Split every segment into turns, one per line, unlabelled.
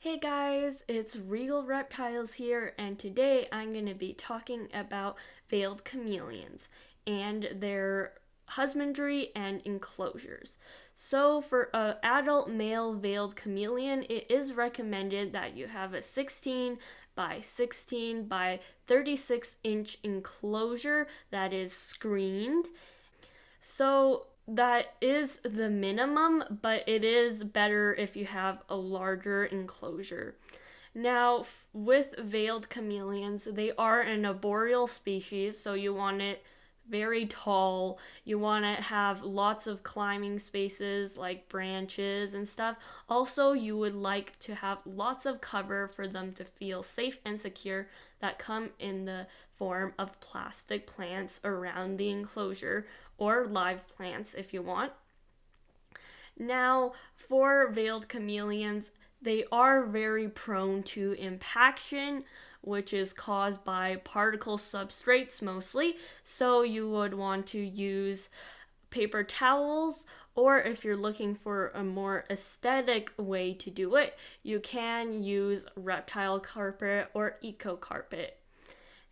Hey guys, it's Regal Reptiles here, and today I'm going to be talking about veiled chameleons and their husbandry and enclosures. So, for an adult male veiled chameleon, it is recommended that you have a 16 by 16 by 36-inch enclosure that is screened. So that is the minimum, but it is better if you have a larger enclosure. Now, with veiled chameleons, they are an arboreal species, so you want it very tall. You want to have lots of climbing spaces like branches and stuff. Also, you would like to have lots of cover for them to feel safe and secure that come in the form of plastic plants around the enclosure or live plants if you want. Now, for veiled chameleons, they are very prone to impaction, which is caused by particle substrates mostly. So, you would want to use paper towels, or if you're looking for a more aesthetic way to do it, you can use reptile carpet or eco carpet.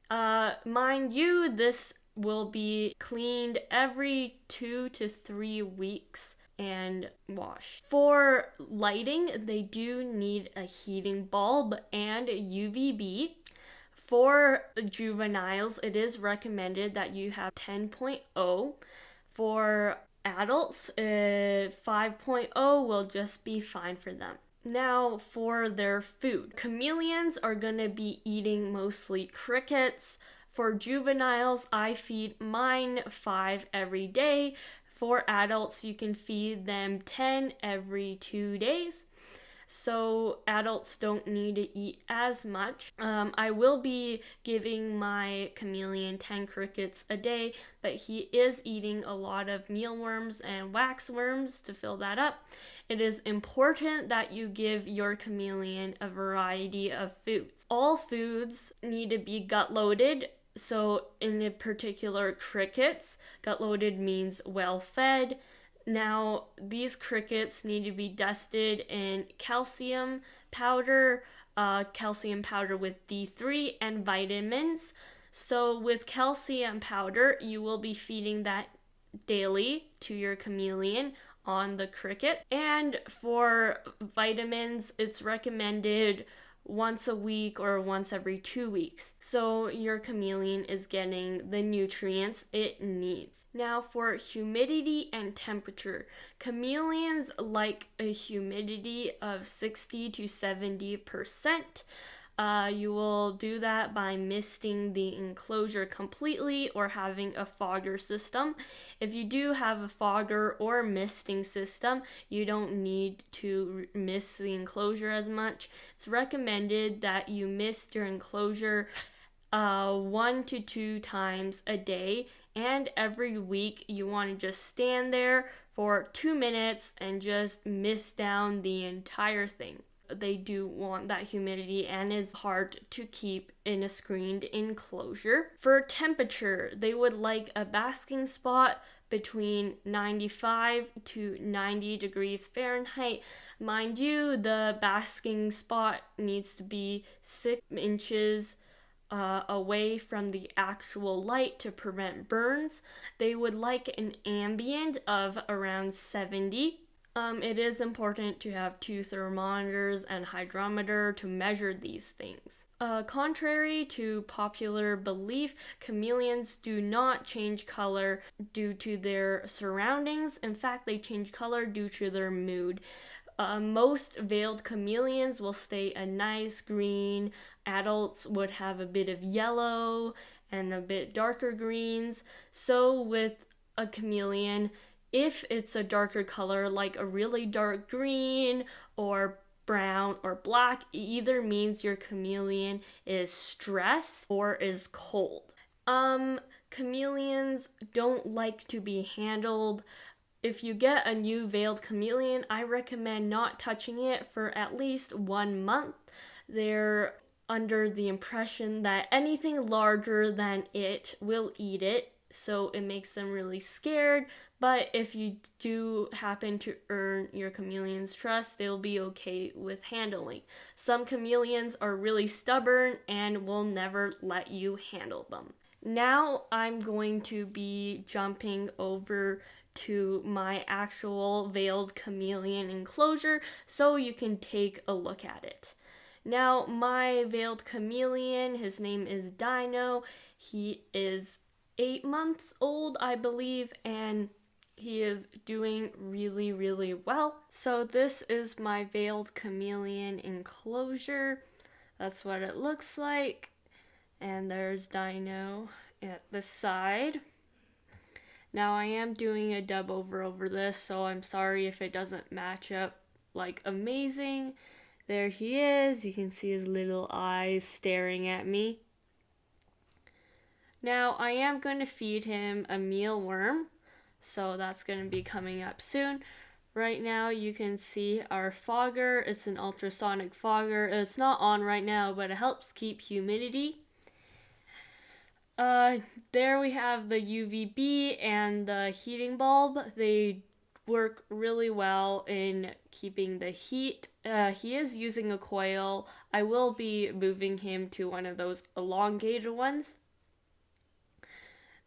Mind you, this will be cleaned every 2 to 3 weeks and washed. For lighting, they do need a heating bulb and UVB. For juveniles, it is recommended that you have 10.0. For adults, 5.0 will just be fine for them. Now, for their food, chameleons are going to be eating mostly crickets. For juveniles, I feed mine 5 every day. For adults, you can feed them 10 every 2 days. So adults don't need to eat as much. I will be giving my chameleon 10 crickets a day, but he is eating a lot of mealworms and waxworms to fill that up. It is important that you give your chameleon a variety of foods. All foods need to be gut loaded. So in particular, crickets, gut loaded means well fed. Now, these crickets need to be dusted in calcium powder with D3, and vitamins. So, with calcium powder, you will be feeding that daily to your chameleon on the cricket. And for vitamins, it's recommended once a week or once every 2 weeks. So your chameleon is getting the nutrients it needs. Now for humidity and temperature. Chameleons like a humidity of 60 to 70%. You will do that by misting the enclosure completely or having a fogger system. If you do have a fogger or misting system, you don't need to mist the enclosure as much. It's recommended that you mist your enclosure 1 to 2 times a day, and every week you want to just stand there for 2 minutes and just mist down the entire thing. They do want that humidity and is hard to keep in a screened enclosure. For temperature, they would like a basking spot between 95 to 90 degrees Fahrenheit. Mind you, the basking spot needs to be 6 inches away from the actual light to prevent burns. They would like an ambient of around 70. It is important to have 2 thermometers and hydrometer to measure these things. Contrary to popular belief, chameleons do not change color due to their surroundings. In fact, they change color due to their mood. Most veiled chameleons will stay a nice green. Adults would have a bit of yellow and a bit darker greens. So with a chameleon, if it's a darker color like a really dark green or brown or black, it either means your chameleon is stressed or is cold. Chameleons don't like to be handled. If you get a new veiled chameleon, I recommend not touching it for at least 1 month. They're under the impression that anything larger than it will eat it. so it makes them really scared. But if you do happen to earn your chameleon's trust, they'll be okay with handling. Some chameleons are really stubborn and will never let you handle them. Now I'm going to be jumping over to my actual veiled chameleon enclosure so you can take a look at it. Now, my veiled chameleon, his name is Dino. He is 8 months old, I believe, and he is doing really, really well. So this is my veiled chameleon enclosure. That's what it looks like. And there's Dino at the side. Now I am doing a dub over this, so I'm sorry if it doesn't match up like amazing. There he is. You can see his little eyes staring at me. Now I am going to feed him a mealworm, so that's going to be coming up soon. Right now you can see our fogger. It's an ultrasonic fogger. It's not on right now, but it helps keep humidity. There we have the UVB and the heating bulb. They work really well in keeping the heat. He is using a coil. I will be moving him to one of those elongated ones.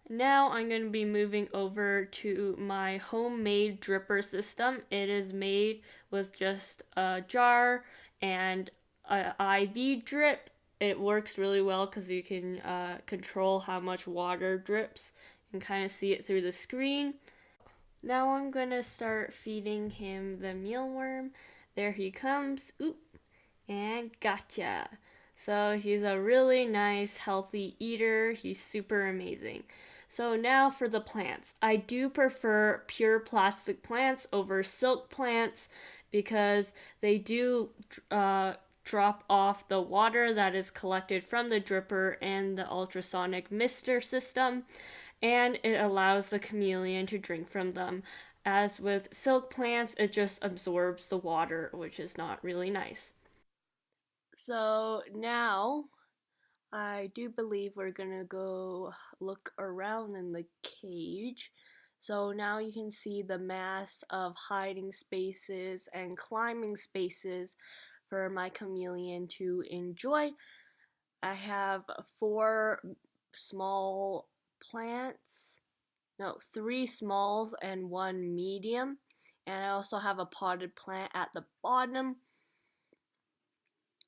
Now I'm going to be moving over to my homemade dripper system. It is made with just a jar and an IV drip. It works really well because you can control how much water drips and kind of see it through the screen. Now I'm going to start feeding him the mealworm. There he comes. Oop. And gotcha. So he's a really nice, healthy eater. He's super amazing. So now for the plants. I do prefer pure plastic plants over silk plants because they do drop off the water that is collected from the dripper and the ultrasonic mister system, and it allows the chameleon to drink from them. As with silk plants, it just absorbs the water, which is not really nice. So now I do believe we're gonna go look around in the cage. So now you can see the mass of hiding spaces and climbing spaces for my chameleon to enjoy. I have 4 small plants, no, 3 smalls and 1 medium, and I also have a potted plant at the bottom.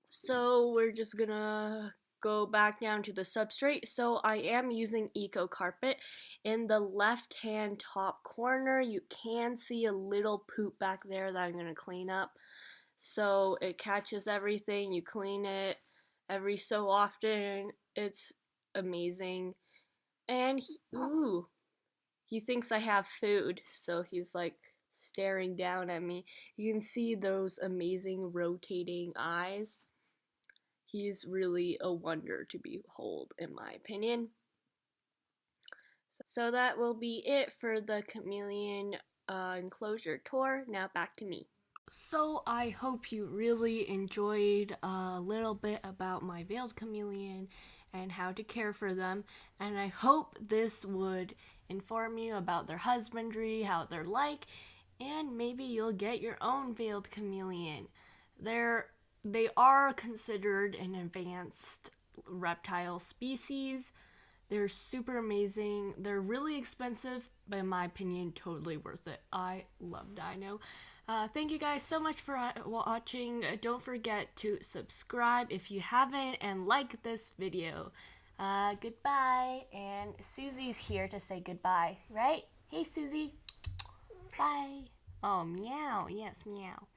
So we're just gonna go back down to the substrate. So I am using Eco Carpet. In the left hand top corner you can see a little poop back there that I'm gonna clean up. So it catches everything, you clean it every so often. It's amazing. And he thinks I have food, so he's like staring down at me. You can see those amazing rotating eyes. He's really a wonder to behold, in my opinion. So that will be it for the chameleon enclosure tour. Now back to me. So I hope you really enjoyed a little bit about my veiled chameleon and how to care for them, and I hope this would inform you about their husbandry, how they're like, and maybe you'll get your own veiled chameleon. They are considered an advanced reptile species. They're super amazing. They're really expensive, but in my opinion, totally worth it. I love Dino. Thank you guys so much for watching. Don't forget to subscribe if you haven't and like this video. Goodbye. And Susie's here to say goodbye, right? Hey, Susie. Bye. Oh, meow. Yes, meow.